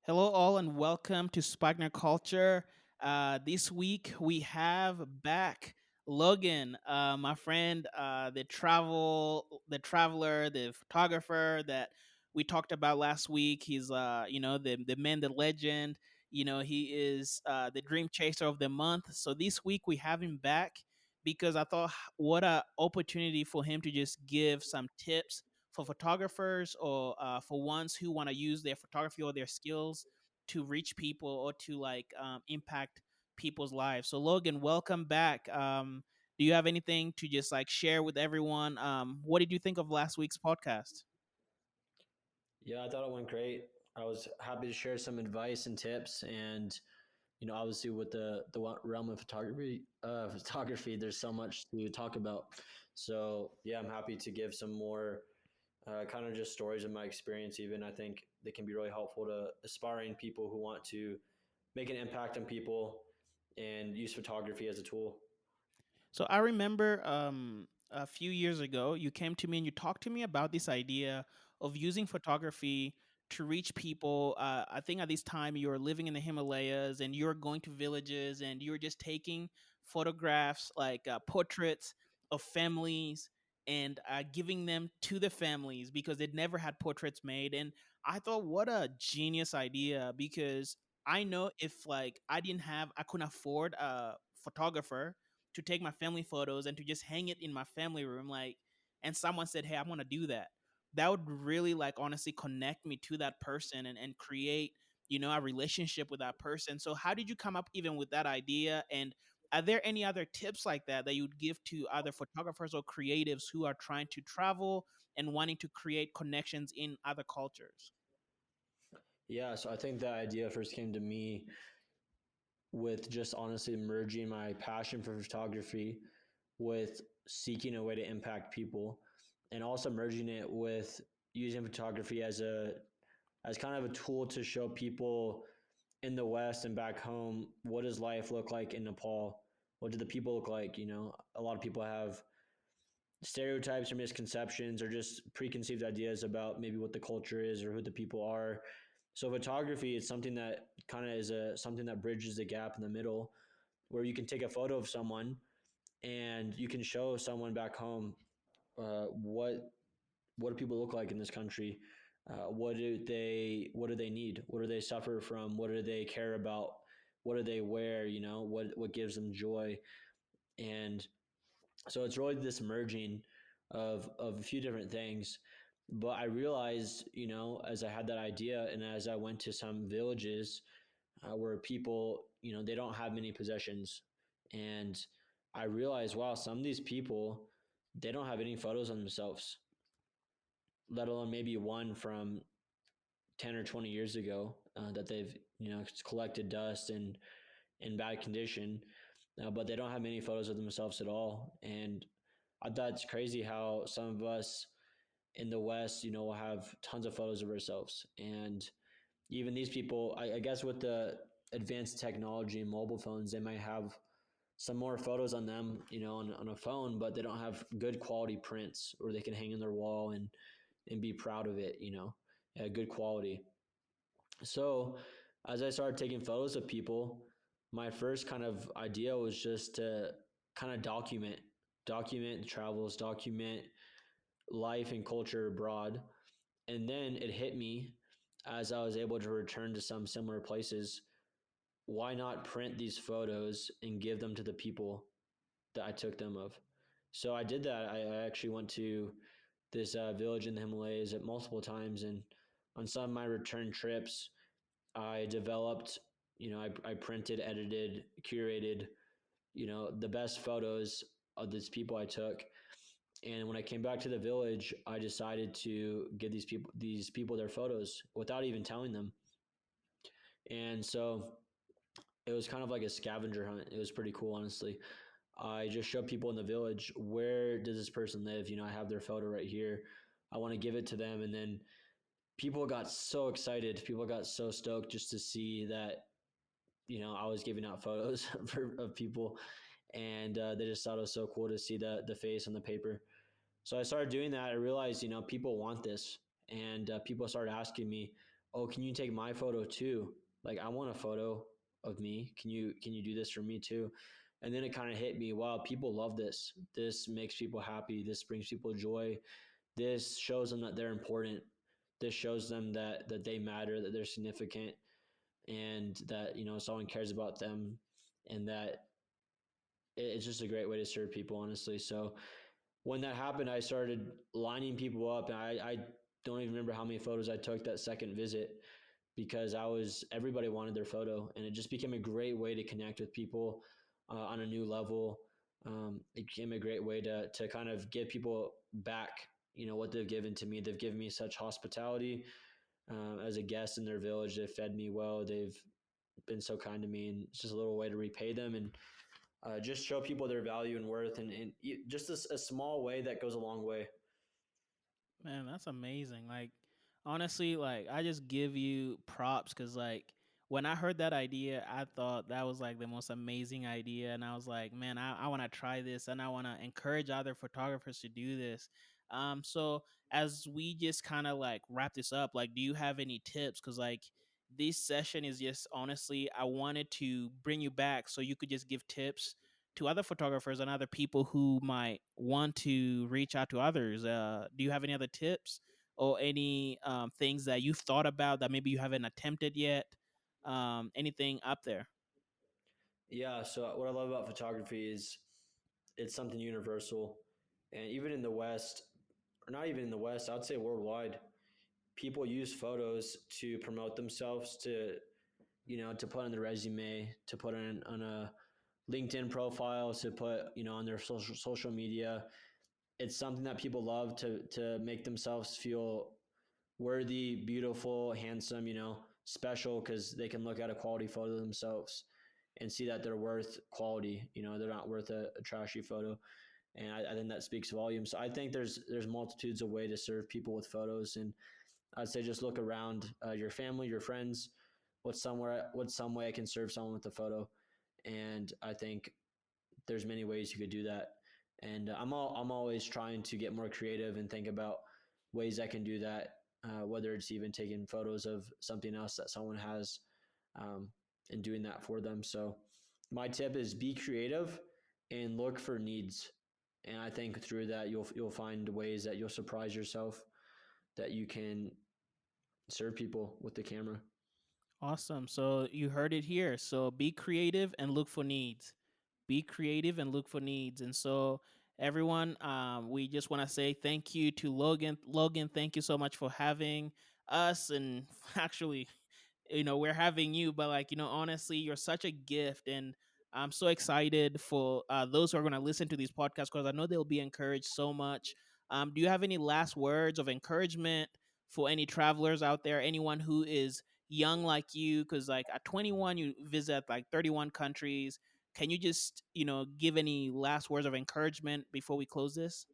Hello, all, and welcome to Spikenard Culture. This week we have back Logan, my friend, the traveler, the photographer that we talked about last week. He's, the man, the legend. He is the dream chaser of the month. So this week we have him back because I thought what a opportunity for him to just give some tips for photographers or for ones who want to use their photography or their skills to reach people or to impact people's lives. So Logan, welcome back. Do you have anything to just share with everyone? What did you think of last week's podcast? Yeah, I thought it went great. I was happy to share some advice and tips, and obviously with the realm of photography, there's so much to talk about. So yeah, I'm happy to give some more kind of just stories of my experience. Even I think they can be really helpful to aspiring people who want to make an impact on people and use photography as a tool. So I remember a few years ago, you came to me and you talked to me about this idea of using photography to reach people. I think at this time you were living in the Himalayas and you were going to villages and you were just taking photographs, portraits of families and giving them to the families because they'd never had portraits made. And I thought, what a genius idea because I know if I couldn't afford a photographer to take my family photos and to just hang it in my family room and someone said, hey, I want to do that, that would really honestly connect me to that person and create a relationship with that person. So how did you come up even with that idea, and are there any other tips like that that you'd give to other photographers or creatives who are trying to travel and wanting to create connections in other cultures? Yeah, so I think that idea first came to me with just honestly merging my passion for photography with seeking a way to impact people, and also merging it with using photography as kind of a tool to show people in the West and back home, what does life look like in Nepal? What do the people look like? A lot of people have stereotypes or misconceptions or just preconceived ideas about maybe what the culture is or who the people are. So photography is something that kind of is a something that bridges the gap in the middle, where you can take a photo of someone and you can show someone back home what do people look like in this country. What do they need? What do they suffer from? What do they care about? What do they wear? What gives them joy? And so it's really this merging of a few different things. But I realized, as I had that idea and as I went to some villages where people, they don't have many possessions, and I realized, wow, some of these people, they don't have any photos on themselves, let alone maybe one from 10 or 20 years ago that they've collected dust and in bad condition, but they don't have many photos of themselves at all. And I thought it's crazy how some of us in the West, will have tons of photos of ourselves. And even these people, I guess with the advanced technology and mobile phones, they might have some more photos on them, on a phone, but they don't have good quality prints or they can hang on their wall and be proud of it, good quality. So as I started taking photos of people, my first kind of idea was just to kind of document travels, document life and culture abroad. And then it hit me as I was able to return to some similar places. Why not print these photos and give them to the people that I took them of? So I did that. I actually went to this village in the Himalayas at multiple times, and on some of my return trips, I developed, I printed, edited, curated, the best photos of these people I took. And when I came back to the village, I decided to give these people their photos without even telling them. And so it was kind of like a scavenger hunt. It was pretty cool, honestly. I just showed people in the village, where does this person live? I have their photo right here. I want to give it to them. And then people got so excited. People got so stoked just to see that I was giving out photos of people, and they just thought it was so cool to see the face on the paper. So I started doing that. I realized, people want this, and people started asking me, oh, can you take my photo too? Like, I want a photo of me. Can you do this for me too? And then it kind of hit me, wow, people love this. This makes people happy. This brings people joy. This shows them that they're important. This shows them that they matter, that they're significant, and that, you know, someone cares about them, and that it's just a great way to serve people, honestly. So when that happened, I started lining people up, and I don't even remember how many photos I took that second visit, because everybody wanted their photo, and it just became a great way to connect with people on a new level. It became a great way to kind of give people back, you know, what they've given to me. They've given me such hospitality as a guest in their village. They've fed me well. They've been so kind to me, and it's just a little way to repay them and just show people their value and worth, and just a small way that goes a long way. Man, that's amazing. Like, honestly, like I just give you props because, like, when I heard that idea, I thought that was like the most amazing idea, and I was like, man, I want to try this, and I want to encourage other photographers to do this. So as we just kind of like wrap this up, like, do you have any tips? Because like this session is just honestly, I wanted to bring you back so you could just give tips to other photographers and other people who might want to reach out to others. Do you have any other tips or any things that you've thought about that maybe you haven't attempted yet? Anything up there? Yeah. So what I love about photography is it's something universal, and even in the West, or not even in the West, I'd say worldwide, people use photos to promote themselves, to, you know, to put on their resume, to put on a LinkedIn profile, to put, you know, on their social media. It's something that people love to make themselves feel worthy, beautiful, handsome, you know, special, because they can look at a quality photo themselves and see that they're worth quality. You know, they're not worth a trashy photo. And I think that speaks volumes. So I think there's multitudes of ways to serve people with photos, and I'd say just look around your family, your friends. What's some way I can serve someone with a photo? And I think there's many ways you could do that. And I'm always trying to get more creative and think about ways I can do that. Whether it's even taking photos of something else that someone has, um, and doing that for them. So my tip is be creative and look for needs. And I think through that you'll find ways that you'll surprise yourself, that you can serve people with the camera. Awesome. So you heard it here. So be creative and look for needs. Be creative and look for needs. And so everyone, we just want to say thank you to Logan. Logan, thank you so much for having us, and actually, we're having you, but like, honestly, you're such a gift, and I'm so excited for those who are going to listen to these podcasts, because I know they'll be encouraged so much. Do you have any last words of encouragement for any travelers out there, anyone who is young like you? Because like at 21 you visit like 31 countries. Can you just give any last words of encouragement before we close this?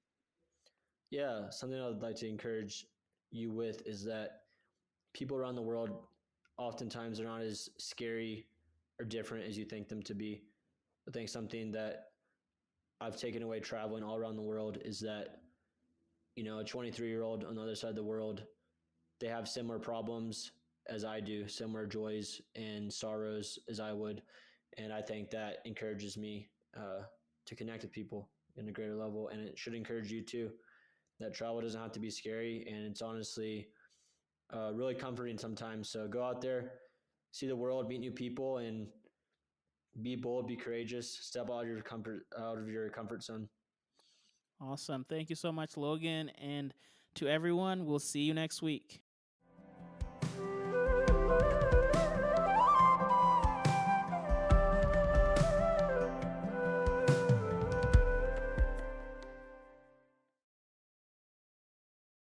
Yeah, something I'd like to encourage you with is that people around the world oftentimes are not as scary or different as you think them to be. I think something that I've taken away traveling all around the world is that, you know, a 23-year-old on the other side of the world, they have similar problems as I do, similar joys and sorrows as I would. And I think that encourages me to connect with people in a greater level. And it should encourage you too, that travel doesn't have to be scary. And it's honestly really comforting sometimes. So go out there, see the world, meet new people, and be bold, be courageous, step out of your comfort zone. Awesome. Thank you so much, Logan. And to everyone, we'll see you next week.